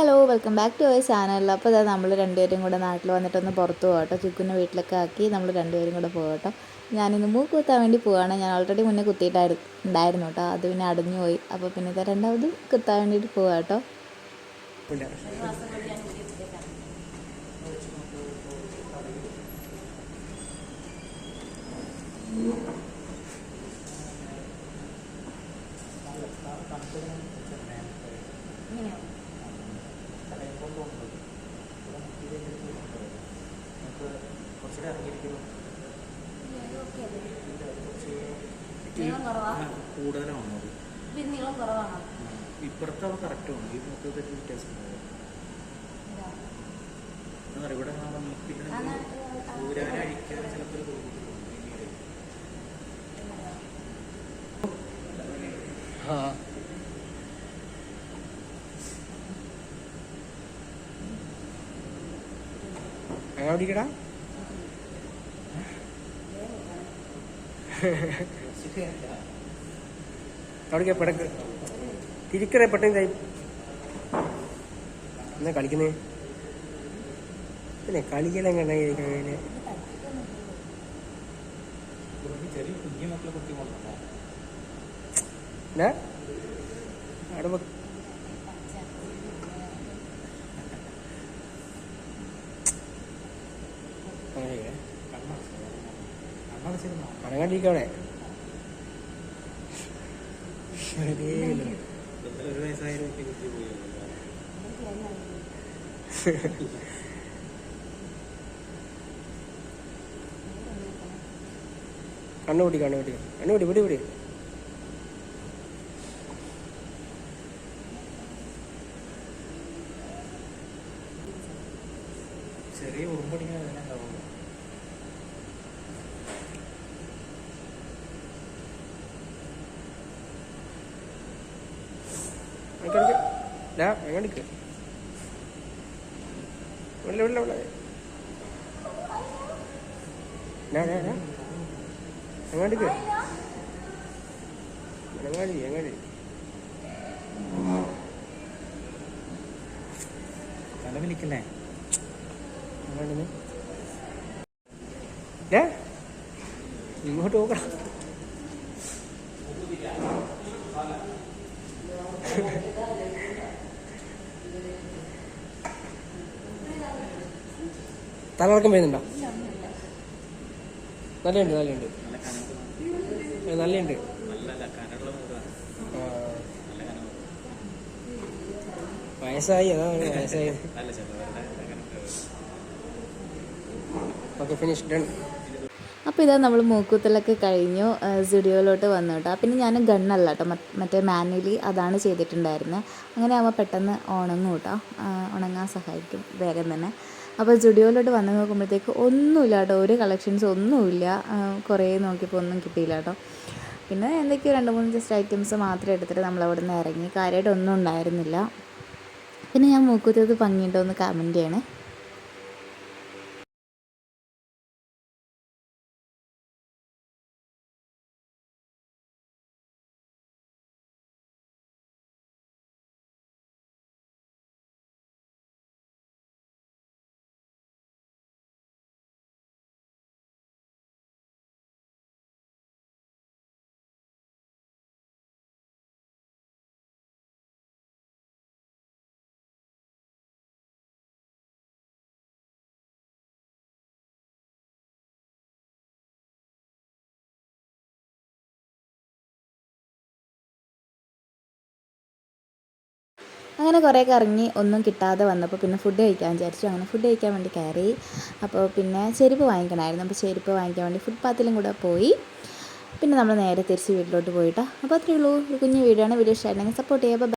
Hello welcome back to our channel. അപ്പോൾ ഇതാ നമ്മൾ രണ്ടുപേരും കൂടെ നാട്ടിൽ വന്നിട്ടൊന്ന് പുറത്ത് പോകാം കേട്ടോ. ചുക്കുനെ വീട്ടിലൊക്കെ ആക്കി നമ്മൾ രണ്ടുപേരും കൂടെ പോകാം കേട്ടോ. ഞാനിന്ന് മൂക്ക് കുത്താൻ വേണ്ടി പോവുകയാണ്. ഞാൻ ഓൾറെഡി മുന്നേ കുത്തിയിട്ടുണ്ടായിരുന്നു കേട്ടോ. അത് പിന്നെ അടഞ്ഞു പോയി. അപ്പോൾ പിന്നെ ഇത് രണ്ടാമത് കുത്താൻ വേണ്ടിയിട്ട് പോകാം കേട്ടോ. കൂടുതലാണോ ഇപ്പുറത്തെ കറക്റ്റാണ് ഈ മൊത്തത്തിൽ വ്യത്യാസം ഇവിടെ ഊരാനഴിക്കാൻ ചിലപ്പോൾ എവിടെക്കടാ അവിടേക്ക് പടക്ക് തിരിക്കറേ പെട്ടെന്ന് എന്നാ കളിക്കുന്നേ പിന്നെ കളിക്കെല്ലാം കണ്ട ചെറിയ കുഞ്ഞു മക്കളെ കുത്തി കൊണ്ടോ അവിടെ കണങ്ങാണ്ടിരിക്കവിടെ ഒരു വയസ്സായ കുത്തി പോയി കണ്ണുപിടി വിടി വിടി ചെറിയ ഉറുമ്പടിങ്ങനെ തന്നെ ഉണ്ടാവുള്ളൂ. എങ്ങോട്ട് തലവിലിക്കല്ലേ ഇങ്ങോട്ട് നോക്കണം. തലകറക്കം വരുന്നുണ്ടോ? നല്ലുണ്ട് വയസ്സായി വയസ്സായി. Okay finish done. അപ്പോൾ ഇതാ നമ്മൾ മൂക്കുത്തലൊക്കെ കഴിഞ്ഞു സ്റ്റുഡിയോയിലോട്ട് വന്നു കേട്ടോ. പിന്നെ ഞാൻ ഗണ്ണല്ല കേട്ടോ, മറ്റേ മാനുവലി അതാണ് ചെയ്തിട്ടുണ്ടായിരുന്നത്. അങ്ങനെ ആകുമ്പോൾ പെട്ടെന്ന് ഉണങ്ങും കേട്ടോ, ഉണങ്ങാൻ സഹായിക്കും വേഗം തന്നെ. അപ്പോൾ സ്റ്റുഡിയോയിലോട്ട് വന്ന് നോക്കുമ്പോഴത്തേക്ക് ഒന്നുമില്ല കേട്ടോ, ഒരു കളക്ഷൻസ് ഒന്നുമില്ല. കുറേ നോക്കിയപ്പോൾ ഒന്നും കിട്ടിയില്ല കേട്ടോ. പിന്നെ എന്തൊക്കെയോ 2-3 ജസ്റ്റ് ഐറ്റംസ് മാത്രമേ എടുത്തിട്ട് നമ്മളവിടെ നിന്ന് ഇറങ്ങി. കാര്യമായിട്ടൊന്നും ഉണ്ടായിരുന്നില്ല. പിന്നെ ഞാൻ മൂക്കുത്തത് ഭംഗിയുണ്ടോ എന്ന് കമൻറ്റ് ചെയ്യണേ. അങ്ങനെ കുറേ കറങ്ങി ഒന്നും കിട്ടാതെ വന്നപ്പോൾ പിന്നെ ഫുഡ് കഴിക്കാൻ വിചാരിച്ചു. അങ്ങനെ ഫുഡ് കഴിക്കാൻ വേണ്ടി കയറി. അപ്പോൾ പിന്നെ ചെരുപ്പ് വാങ്ങിക്കണമായിരുന്നു. അപ്പോൾ ചെരുപ്പ് വാങ്ങിക്കാൻ വേണ്ടി ഫുട്പാത്തിലും കൂടെ പോയി. പിന്നെ നമ്മൾ നേരെ തിരിച്ച് വീട്ടിലോട്ട് പോയിട്ടോ. അപ്പോൾ അത്രയേ ഉള്ളൂ. ഒരു കുഞ്ഞു വീഡിയോ ആണ്. വീഡിയോ ഇഷ്ടമായിട്ടുണ്ടെങ്കിൽ സപ്പോർട്ട് ചെയ്യുക.